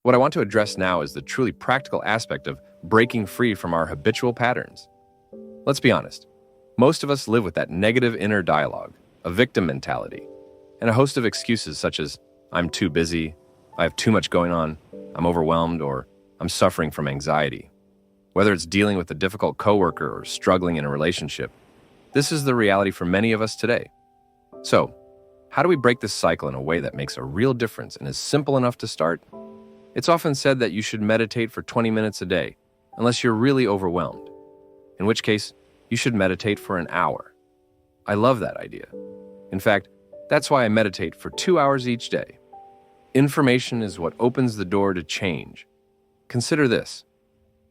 What I want to address now is the truly practical aspect of breaking free from our habitual patterns. Let's be honest. Most of us live with that negative inner dialogue, a victim mentality, and a host of excuses such as, I'm too busy, I have too much going on, I'm overwhelmed, or I'm suffering from anxiety. Whether it's dealing with a difficult coworker or struggling in a relationship, this is the reality for many of us today. So, how do we break this cycle in a way that makes a real difference and is simple enough to start? It's often said that you should meditate for 20 minutes a day, unless you're really overwhelmed, in which case, you should meditate for an hour. I love that idea. In fact, that's why I meditate for 2 hours each day. Information is what opens the door to change. Consider this.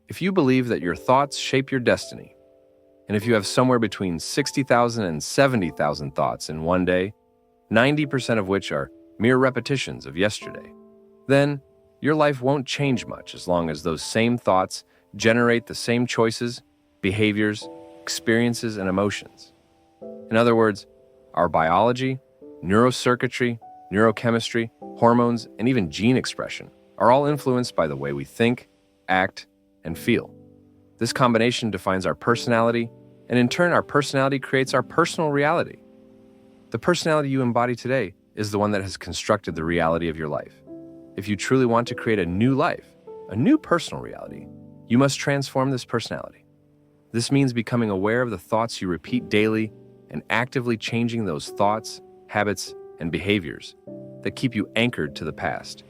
If you believe that your thoughts shape your destiny, and if you have somewhere between 60,000 and 70,000 thoughts in one day, 90% of which are mere repetitions of yesterday, then your life won't change much as long as those same thoughts generate the same choices, behaviors, experiences, and emotions. In other words, our biology, neurocircuitry, neurochemistry, hormones, and even gene expression are all influenced by the way we think, act, and feel. This combination defines our personality, and in turn, our personality creates our personal reality. The personality you embody today is the one that has constructed the reality of your life. If you truly want to create a new life, a new personal reality, you must transform this personality. This means becoming aware of the thoughts you repeat daily and actively changing those thoughts, habits, and behaviors that keep you anchored to the past.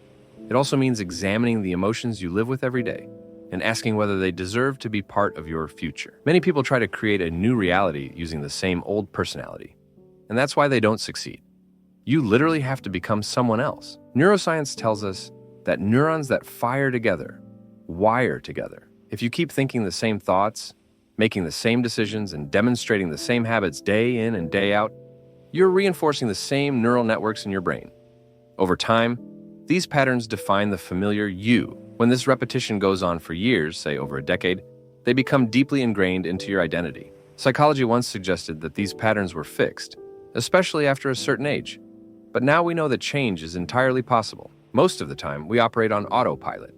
It also means examining the emotions you live with every day and asking whether they deserve to be part of your future. Many people try to create a new reality using the same old personality, and that's why they don't succeed. You literally have to become someone else. Neuroscience tells us that neurons that fire together wire together. If you keep thinking the same thoughts, making the same decisions, and demonstrating the same habits day in and day out, you're reinforcing the same neural networks in your brain. Over time, these patterns define the familiar you. When this repetition goes on for years, say over a decade, they become deeply ingrained into your identity. Psychology once suggested that these patterns were fixed, especially after a certain age. But now we know that change is entirely possible. Most of the time, we operate on autopilot.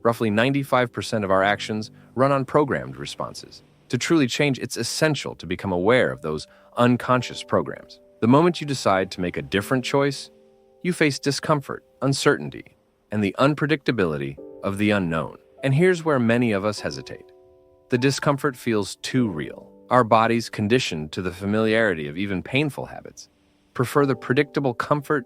Roughly 95% of our actions run on programmed responses. To truly change, it's essential to become aware of those unconscious programs. The moment you decide to make a different choice, you face discomfort, uncertainty, and the unpredictability of the unknown. And here's where many of us hesitate. The discomfort feels too real. Our bodies, conditioned to the familiarity of even painful habits, prefer the predictable comfort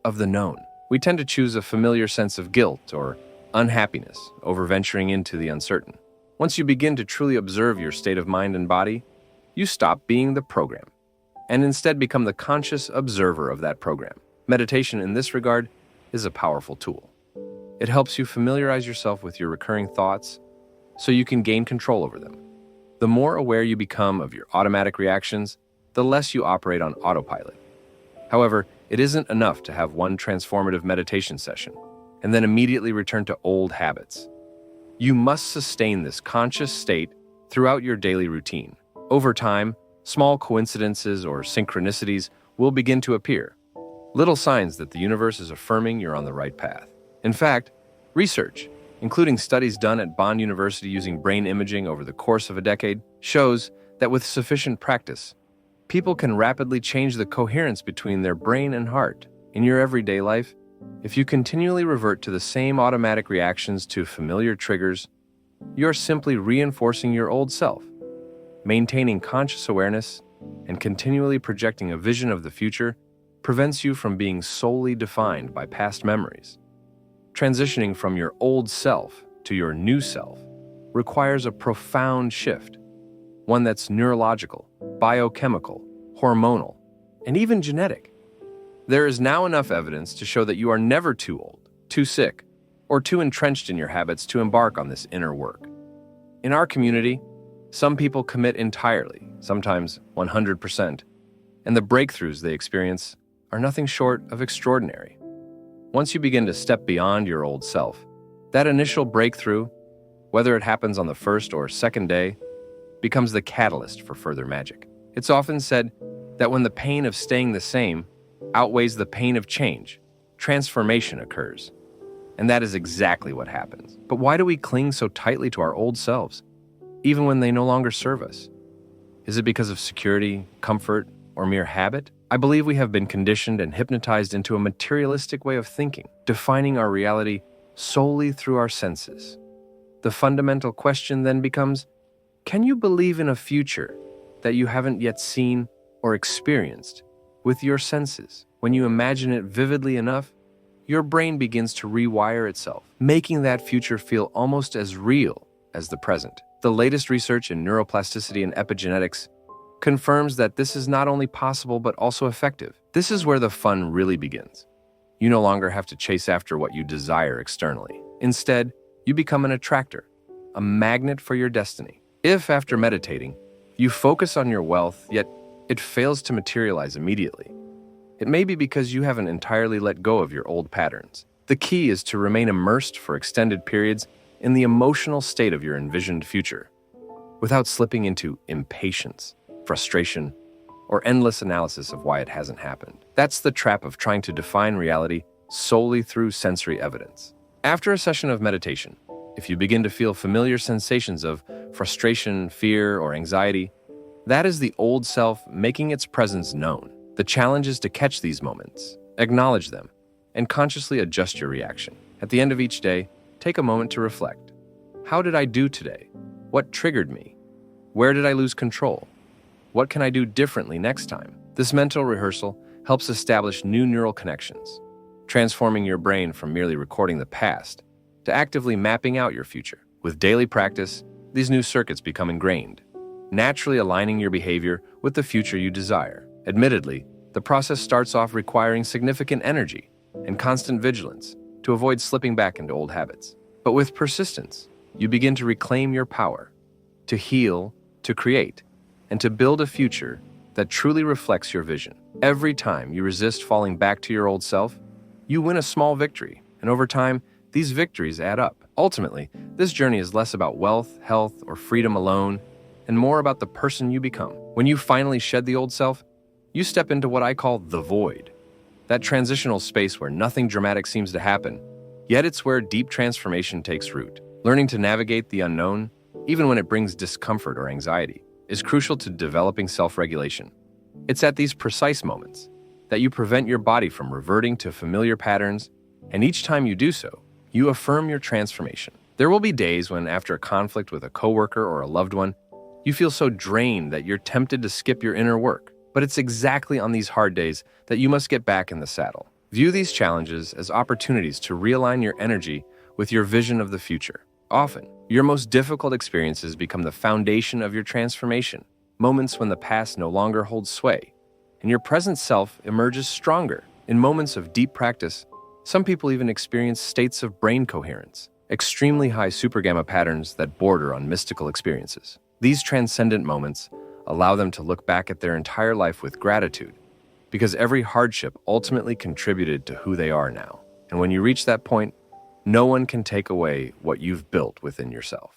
of the known. We tend to choose a familiar sense of guilt or unhappiness over venturing into the uncertain. Once you begin to truly observe your state of mind and body, you stop being the program and instead become the conscious observer of that program. Meditation in this regard is a powerful tool. It helps you familiarize yourself with your recurring thoughts so you can gain control over them. The more aware you become of your automatic reactions, the less you operate on autopilot. However, it isn't enough to have one transformative meditation session and then immediately return to old habits. You must sustain this conscious state throughout your daily routine. Over time, small coincidences or synchronicities will begin to appear, little signs that the universe is affirming you're on the right path. In fact, research, including studies done at Bond University using brain imaging over the course of a decade, shows that with sufficient practice, people can rapidly change the coherence between their brain and heart. In your everyday life, if you continually revert to the same automatic reactions to familiar triggers, you're simply reinforcing your old self. Maintaining conscious awareness and continually projecting a vision of the future prevents you from being solely defined by past memories. Transitioning from your old self to your new self requires a profound shift, one that's neurological, biochemical, hormonal, and even genetic. There is now enough evidence to show that you are never too old, too sick, or too entrenched in your habits to embark on this inner work. In our community, some people commit entirely, sometimes 100%, and the breakthroughs they experience are nothing short of extraordinary. Once you begin to step beyond your old self, that initial breakthrough, whether it happens on the first or second day, becomes the catalyst for further magic. It's often said that when the pain of staying the same outweighs the pain of change, transformation occurs. And that is exactly what happens. But why do we cling so tightly to our old selves, even when they no longer serve us? Is it because of security, comfort, or mere habit? I believe we have been conditioned and hypnotized into a materialistic way of thinking, defining our reality solely through our senses. The fundamental question then becomes, can you believe in a future that you haven't yet seen or experienced with your senses? When you imagine it vividly enough, your brain begins to rewire itself, making that future feel almost as real as the present. The latest research in neuroplasticity and epigenetics confirms that this is not only possible but also effective. This is where the fun really begins. You no longer have to chase after what you desire externally. Instead, you become an attractor, a magnet for your destiny. If, after meditating, you focus on your wealth, yet it fails to materialize immediately, it may be because you haven't entirely let go of your old patterns. The key is to remain immersed for extended periods in the emotional state of your envisioned future, without slipping into impatience, frustration, or endless analysis of why it hasn't happened. That's the trap of trying to define reality solely through sensory evidence. After a session of meditation, if you begin to feel familiar sensations of frustration, fear, or anxiety, that is the old self making its presence known. The challenge is to catch these moments, acknowledge them, and consciously adjust your reaction. At the end of each day, take a moment to reflect. How did I do today? What triggered me? Where did I lose control? What can I do differently next time? This mental rehearsal helps establish new neural connections, transforming your brain from merely recording the past to actively mapping out your future. With daily practice, these new circuits become ingrained, naturally aligning your behavior with the future you desire. Admittedly, the process starts off requiring significant energy and constant vigilance to avoid slipping back into old habits. But with persistence, you begin to reclaim your power, to heal, to create, and to build a future that truly reflects your vision. Every time you resist falling back to your old self, you win a small victory, and over time, these victories add up. Ultimately, this journey is less about wealth, health, or freedom alone, and more about the person you become. When you finally shed the old self, you step into what I call the void, that transitional space where nothing dramatic seems to happen, yet it's where deep transformation takes root. Learning to navigate the unknown, even when it brings discomfort or anxiety, is crucial to developing self-regulation. It's at these precise moments that you prevent your body from reverting to familiar patterns, and each time you do so, you affirm your transformation. There will be days when, after a conflict with a coworker or a loved one, you feel so drained that you're tempted to skip your inner work. But it's exactly on these hard days that you must get back in the saddle. View these challenges as opportunities to realign your energy with your vision of the future. Often, your most difficult experiences become the foundation of your transformation, moments when the past no longer holds sway, and your present self emerges stronger. In moments of deep practice, some people even experience states of brain coherence, extremely high supergamma patterns that border on mystical experiences. These transcendent moments allow them to look back at their entire life with gratitude, because every hardship ultimately contributed to who they are now. And when you reach that point, no one can take away what you've built within yourself.